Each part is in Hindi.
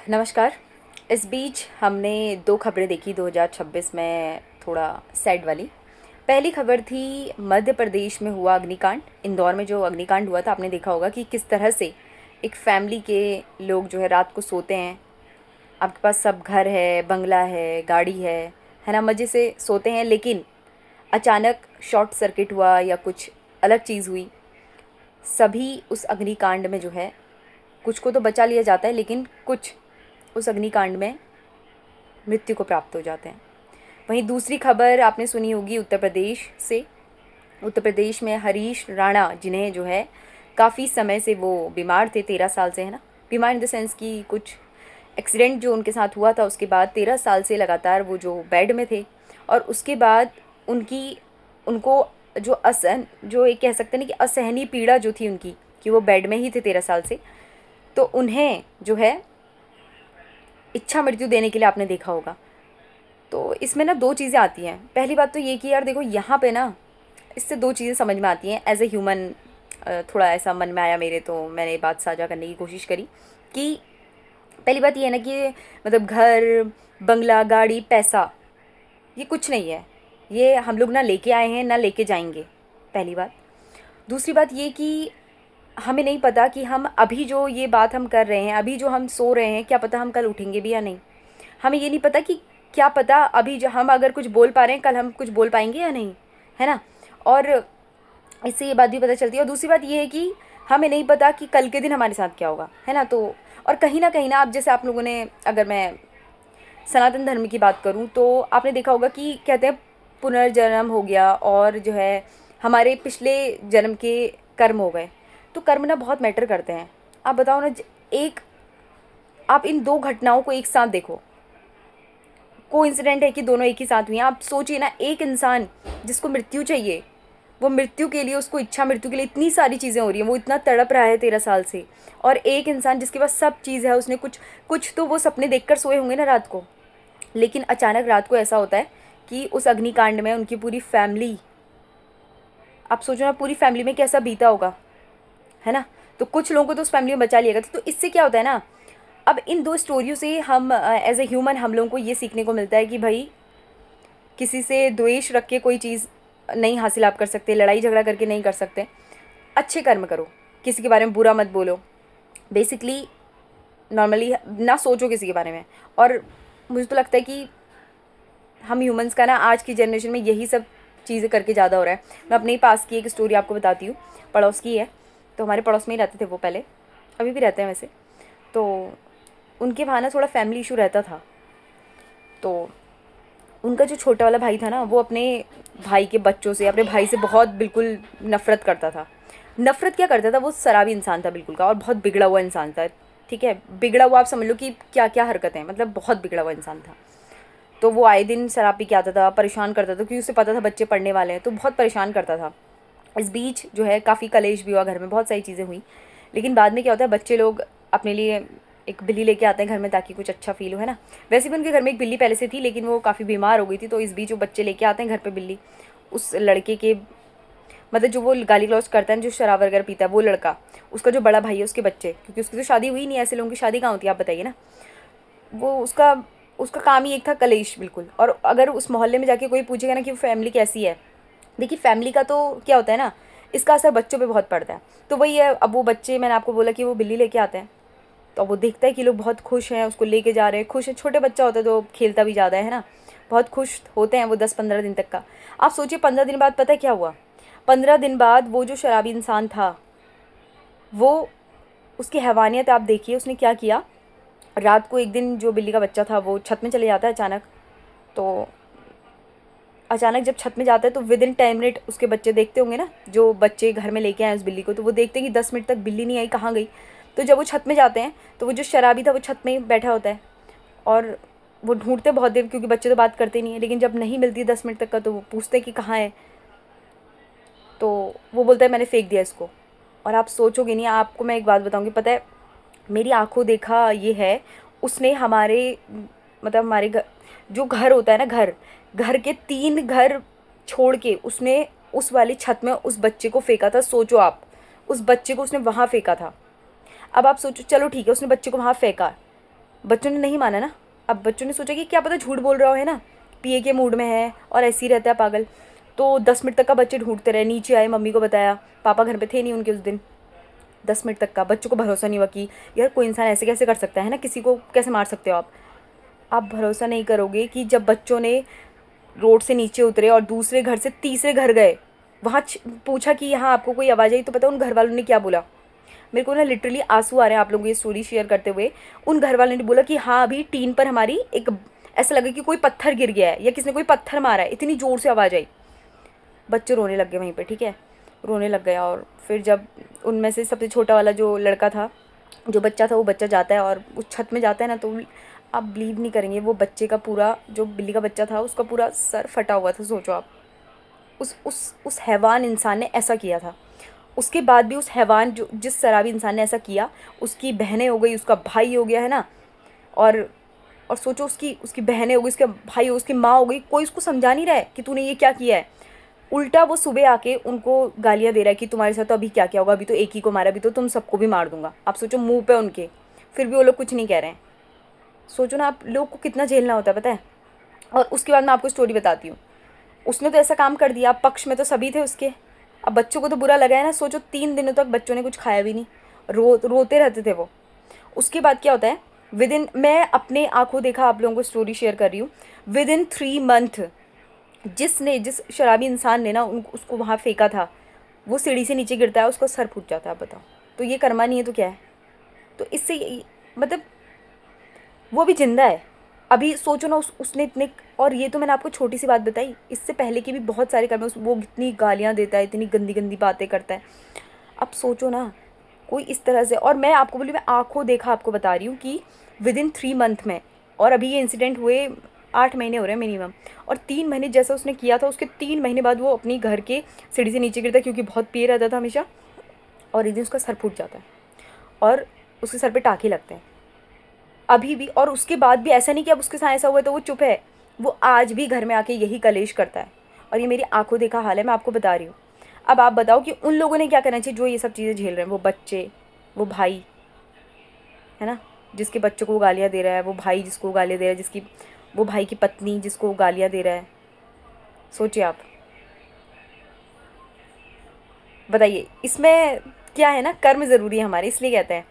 नमस्कार। इस बीच हमने दो खबरें देखी 2026 में, थोड़ा सैड वाली। पहली खबर थी मध्य प्रदेश में हुआ अग्निकांड। इंदौर में जो अग्निकांड हुआ था, आपने देखा होगा कि किस तरह से एक फैमिली के लोग जो है रात को सोते हैं। आपके पास सब घर है, बंगला है, गाड़ी है ना, मज़े से सोते हैं, लेकिन अचानक शॉर्ट सर्किट हुआ या कुछ अलग चीज़ हुई। सभी उस अग्निकांड में जो है, कुछ को तो बचा लिया जाता है, लेकिन कुछ उस अग्निकांड में मृत्यु को प्राप्त हो जाते हैं। वहीं दूसरी खबर आपने सुनी होगी उत्तर प्रदेश से। उत्तर प्रदेश में हरीश राणा, जिन्हें जो है काफ़ी समय से वो बीमार थे, 13 साल से, है ना। बीमार इन द सेंस कि कुछ एक्सीडेंट जो उनके साथ हुआ था, उसके बाद 13 साल से लगातार वो जो बेड में थे। और उसके बाद उनकी उनको जो एक कह सकते हैं ना कि असहनीय पीड़ा जो थी उनकी, कि वो बेड में ही थे 13 साल से, तो उन्हें जो है इच्छा मृत्यु देने के लिए आपने देखा होगा। तो इसमें ना दो चीज़ें आती हैं। पहली बात तो ये कि यार देखो, यहाँ पे ना इससे दो चीज़ें समझ में आती हैं एज ए ह्यूमन। थोड़ा ऐसा मन में आया मेरे, तो मैंने ये बात साझा करने की कोशिश करी कि पहली बात ये है ना कि मतलब घर, बंगला, गाड़ी, पैसा, ये कुछ नहीं है। ये हम लोग ना लेके आए हैं, ना लेके जाएंगे, पहली बात। दूसरी बात ये कि हमें नहीं पता कि हम अभी जो ये बात हम कर रहे हैं, अभी जो हम सो रहे हैं, क्या पता हम कल उठेंगे भी या नहीं। हमें ये नहीं पता कि क्या पता अभी जो हम अगर कुछ बोल पा रहे हैं, कल हम कुछ बोल पाएंगे या नहीं, है ना। और इससे ये बात भी पता चलती है। और दूसरी बात ये है कि हमें नहीं पता कि कल के दिन हमारे साथ क्या होगा, है ना। तो और कहीं ना आप जैसे आप लोगों ने, अगर मैं सनातन धर्म की बात करूं, तो आपने देखा होगा कि कहते हैं पुनर्जन्म हो गया, और जो है हमारे पिछले जन्म के कर्म हो गए। तो कर्म ना बहुत मैटर करते हैं। आप बताओ ना, एक आप इन दो घटनाओं को एक साथ देखो, कोइंसिडेंट है कि दोनों एक ही साथ हुई हैं। आप सोचिए ना, एक इंसान जिसको मृत्यु चाहिए, वो मृत्यु के लिए, उसको इच्छा मृत्यु के लिए इतनी सारी चीज़ें हो रही हैं, वो इतना तड़प रहा है 13 साल से। और एक इंसान जिसके पास सब चीज़ है, उसने कुछ कुछ तो वो सपने देखकर सोए होंगे ना रात को, लेकिन अचानक रात को ऐसा होता है कि उस अग्निकांड में उनकी पूरी फैमिली, आप सोचो ना पूरी फैमिली में कैसा बीता होगा, है ना। तो कुछ लोगों को तो उस फैमिली में बचा लिया गया था। तो इससे क्या होता है ना, अब इन दो स्टोरियों से हम एज ए ह्यूमन, हम लोगों को ये सीखने को मिलता है कि भाई, किसी से द्वेष रख के कोई चीज़ नहीं हासिल आप कर सकते, लड़ाई झगड़ा करके नहीं कर सकते। अच्छे कर्म करो, किसी के बारे में बुरा मत बोलो, बेसिकली नॉर्मली ना सोचो किसी के बारे में। और मुझे तो लगता है कि हम ह्यूमंस का ना आज की जनरेशन में यही सब चीज़ें करके ज़्यादा हो रहा है। मैं अपने ही पास की एक स्टोरी आपको बताती हूँ। पड़ोस की है। तो हमारे पड़ोस में ही रहते थे वो पहले, अभी भी रहते हैं वैसे। तो उनके वहाँ ना थोड़ा फैमिली इशू रहता था। तो उनका जो छोटा वाला भाई था ना, वो अपने भाई के बच्चों से, अपने भाई से बहुत बिल्कुल नफ़रत करता था। नफ़रत क्या करता था, वो शराबी इंसान था बिल्कुल का, और बहुत बिगड़ा हुआ इंसान था। ठीक है, बिगड़ा हुआ आप समझ लो कि क्या क्या हरकतें, मतलब बहुत बिगड़ा हुआ इंसान था। तो वो आए दिन शराब पी के आता था, परेशान करता था, क्योंकि उसे पता था बच्चे पढ़ने वाले हैं, तो बहुत परेशान करता था। इस बीच जो है काफ़ी कलेश भी हुआ घर में, बहुत सारी चीज़ें हुई। लेकिन बाद में क्या होता है, बच्चे लोग अपने लिए एक बिल्ली लेके आते हैं घर में, ताकि कुछ अच्छा फील हो, है ना। वैसे भी उनके घर में एक बिल्ली पहले से थी, लेकिन वो काफ़ी बीमार हो गई थी। तो इस बीच वो बच्चे लेके आते हैं घर पे बिल्ली। उस लड़के के, मतलब जो वो गाली गलौज करता है, जो शराब वगैरह पीता है, वो लड़का, उसका जो बड़ा भाई है, उसके बच्चे, क्योंकि उसकी तो शादी हुई नहीं, ऐसे लोगों की शादी कहाँ होती है आप बताइए ना। वो उसका उसका काम ही एक था कलेश, बिल्कुल। और अगर उस मोहल्ले में जाके कोई पूछेगा ना कि वो फैमिली कैसी है, देखिए फैमिली का तो क्या होता है ना, इसका असर बच्चों पे बहुत पड़ता है। तो वही है, अब वो बच्चे, मैंने आपको बोला कि वो बिल्ली लेके आते हैं, तो वो देखता है कि लोग बहुत खुश हैं, उसको लेके जा रहे हैं, खुश है, छोटे बच्चा होता है तो खेलता भी ज़्यादा है ना, बहुत खुश होते हैं वो 10-15 दिन तक का। आप सोचिए 15 दिन बाद पता है क्या हुआ। 15 दिन बाद वो जो शराबी इंसान था, वो, उसकी हैवानियत आप देखिए, उसने क्या किया। रात को एक दिन जो बिल्ली का बच्चा था, वो छत में चले जाता है अचानक। तो अचानक जब छत में जाता है, तो विद इन 10 मिनट उसके बच्चे देखते होंगे ना, जो बच्चे घर में लेके आए उस बिल्ली को, तो वो देखते हैं कि 10 मिनट तक बिल्ली नहीं आई, कहाँ गई। तो जब वो छत में जाते हैं, तो वो जो शराबी था वो छत में ही बैठा होता है, और वो ढूंढते बहुत देर, क्योंकि बच्चे तो बात करते नहीं है, लेकिन जब नहीं मिलती 10 मिनट तक का, तो वो पूछते हैं कि कहाँ है। तो वो बोलता है मैंने फेंक दिया इसको। और आप सोचोगे नहीं, आपको मैं एक बात बताऊँगी, पता है, मेरी आंखों देखा ये है, उसने हमारे, मतलब हमारे घर, जो घर होता है ना, घर घर के 3 घर छोड़ के उसने उस वाली छत में उस बच्चे को फेंका था। सोचो आप, उस बच्चे को उसने वहाँ फेंका था। अब आप सोचो, चलो ठीक है, उसने बच्चे को वहाँ फेंका, बच्चों ने नहीं माना ना। अब बच्चों ने सोचा कि क्या पता झूठ बोल रहा हो, है ना, पिए के मूड में है और ऐसे ही रहता है पागल। तो 10 मिनट तक का बच्चे ढूंढते रहे, नीचे आए, मम्मी को बताया, पापा घर पे थे नहीं उनके उस दिन। 10 मिनट तक का बच्चों को भरोसा नहीं हुआ कि यार कोई इंसान ऐसे कैसे कर सकता है ना, किसी को कैसे मार सकते हो आप भरोसा नहीं करोगे कि जब बच्चों ने रोड से नीचे उतरे और दूसरे घर से तीसरे घर गए, वहाँ पूछा कि यहाँ आपको कोई आवाज़ आई, तो पता उन घर वालों ने क्या बोला? मेरे को ना लिटरली आंसू आ रहे हैं आप लोगों को ये स्टोरी शेयर करते हुए। उन घर वालों ने बोला कि हाँ अभी टीन पर हमारी एक, ऐसा लगा कि कोई पत्थर गिर गया है या किसी ने कोई पत्थर मारा है, इतनी ज़ोर से आवाज़ आई। बच्चे रोने लग गए वहीं पे, ठीक है, रोने लग गया। और फिर जब उनमें से सबसे छोटा वाला जो लड़का था, जो बच्चा था, वो बच्चा जाता है और उस छत में जाता है ना, तो आप बिलीव नहीं करेंगे, वो बच्चे का पूरा, जो बिल्ली का बच्चा था, उसका पूरा सर फटा हुआ था। सोचो आप, उस हैवान इंसान ने ऐसा किया था। उसके बाद भी उस हैवान, जो जिस शराबी इंसान ने ऐसा किया, उसकी बहनें हो गई, उसका भाई हो गया, है ना, और और सोचो उसकी उसकी बहनें हो गई, उसके भाई हो, उसकी माँ हो गई, कोई उसको समझा नहीं रहा है कि तूने ये क्या किया है। उल्टा वो सुबह आके उनको गालियाँ दे रहा है कि तुम्हारे साथ तो अभी क्या क्या होगा, अभी तो एक ही को मारा, अभी तो तुम सबको भी मार दूंगा। आप सोचो, मुंह पे उनके, फिर भी वो लोग कुछ नहीं कह रहे हैं। सोचो ना, आप लोग को कितना झेलना होता है, पता है। और उसके बाद मैं आपको स्टोरी बताती हूँ। उसने तो ऐसा काम कर दिया, पक्ष में तो सभी थे उसके। अब बच्चों को तो बुरा लगा है ना। सोचो 3 दिनों तक बच्चों ने कुछ खाया भी नहीं, रोते रहते थे वो। उसके बाद क्या होता है, विद इन, मैं अपने आंखों देखा आप लोगों को स्टोरी शेयर कर रही हूँ, विद इन 3 मंथ जिस शराबी इंसान ने ना उसको वहाँ फेंका था, वो सीढ़ी से नीचे गिरता है, उसका सर फूट जाता है। आप बताओ, तो ये कर्मा नहीं है तो क्या है? तो इससे मतलब वो अभी जिंदा है। अभी सोचो ना, उसने इतने, और ये तो मैंने आपको छोटी सी बात बताई, इससे पहले की भी बहुत सारे कर्म, वो इतनी गालियाँ देता है, इतनी गंदी गंदी बातें करता है। अब सोचो ना, कोई इस तरह से, और मैं आपको बोली, मैं आंखों देखा आपको बता रही हूँ कि विद इन 3 मंथ में, और अभी ये इंसिडेंट हुए 8 महीने हो रहे हैं मिनिमम, और 3 महीने जैसा उसने किया था, उसके 3 महीने बाद वो अपनी घर के सीढ़ी से नीचे गिरता है, क्योंकि बहुत पिए रहता था हमेशा, और एक दिन उसका सर फूट जाता है और उसके सर पे टाँके लगते हैं अभी भी। और उसके बाद भी ऐसा नहीं कि अब उसके साथ ऐसा हुआ है तो वो चुप है, वो आज भी घर में आके यही कलेश करता है। और ये मेरी आंखों देखा हाल है, मैं आपको बता रही हूँ। अब आप बताओ कि उन लोगों ने क्या करना चाहिए जो ये सब चीज़ें झेल रहे हैं, वो बच्चे, वो भाई, है ना, जिसके बच्चों को गालियाँ दे रहा है, वो भाई जिसको गालियाँ दे रहा है, जिसकी, वो भाई की पत्नी जिसको गालियाँ दे रहा है। सोचिए आप, बताइए इसमें क्या है ना, कर्म ज़रूरी है हमारे, इसलिए कहते हैं।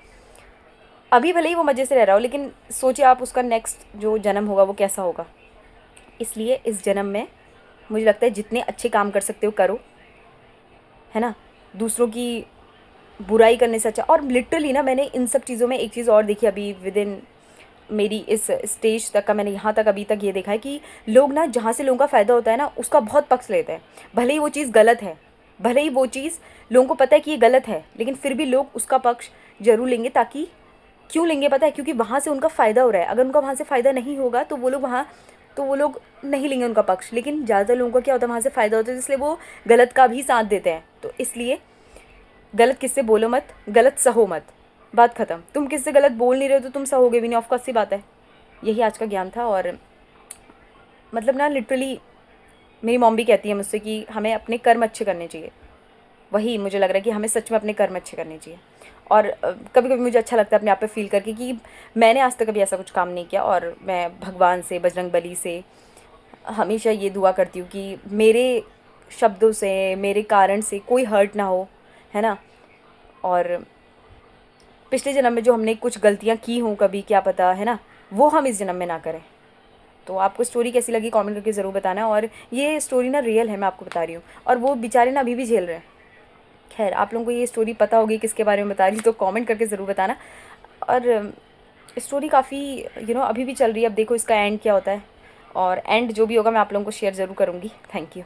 अभी भले ही वो मज़े से रह रहा हो, लेकिन सोचिए आप उसका नेक्स्ट जो जन्म होगा वो कैसा होगा। इसलिए इस जन्म में मुझे लगता है जितने अच्छे काम कर सकते हो करो, है ना, दूसरों की बुराई करने से अच्छा। और लिटरली ना, मैंने इन सब चीज़ों में एक चीज़ और देखी अभी विद इन मेरी इस स्टेज तक का, मैंने यहाँ तक अभी तक ये देखा है कि लोग ना, जहाँ से लोगों का फ़ायदा होता है ना, उसका बहुत पक्ष लेते हैं। भले ही वो चीज़ गलत है, भले ही वो चीज़ लोगों को पता है कि ये गलत है, लेकिन फिर भी लोग उसका पक्ष ज़रूर लेंगे। ताकि, क्यों लेंगे पता है? क्योंकि वहाँ से उनका फ़ायदा हो रहा है। अगर उनका वहाँ से फ़ायदा नहीं होगा तो वो लोग नहीं लेंगे उनका पक्ष। लेकिन ज़्यादातर लोगों का क्या होता है, वहाँ से फ़ायदा होता है, इसलिए वो गलत का भी साथ देते हैं। तो इसलिए गलत किससे बोलो मत, गलत सहो मत, बात ख़त्म। तुम किससे गलत बोल नहीं रहे हो तो तुम सहोगे भी नहीं, ऑफ कोर्स सी बात है। यही आज का ज्ञान था। और मतलब ना, लिटरली मेरी मॉम भी कहती है मुझसे कि हमें अपने कर्म अच्छे करने चाहिए। वही मुझे लग रहा है कि हमें सच में अपने कर्म अच्छे करने चाहिए। और कभी कभी मुझे अच्छा लगता है अपने आप पे फील करके कि मैंने आज तक कभी ऐसा कुछ काम नहीं किया। और मैं भगवान से, बजरंग बली से हमेशा ये दुआ करती हूँ कि मेरे शब्दों से, मेरे कारण से कोई हर्ट ना हो, है ना। और पिछले जन्म में जो हमने कुछ गलतियाँ की हों कभी, क्या पता, है ना, वो हम इस जन्म में ना करें। तो आपको स्टोरी कैसी लगी कमेंट करके ज़रूर बताना। और ये स्टोरी ना रियल है, मैं आपको बता रही हूँ, और वो बेचारे ना अभी भी झेल रहे हैं। खैर, आप लोगों को ये स्टोरी पता होगी किसके बारे में बता रही, तो कमेंट करके ज़रूर बताना। और स्टोरी काफ़ी अभी भी चल रही है। अब देखो इसका एंड क्या होता है, और एंड जो भी होगा मैं आप लोगों को शेयर ज़रूर करूँगी। Thank you.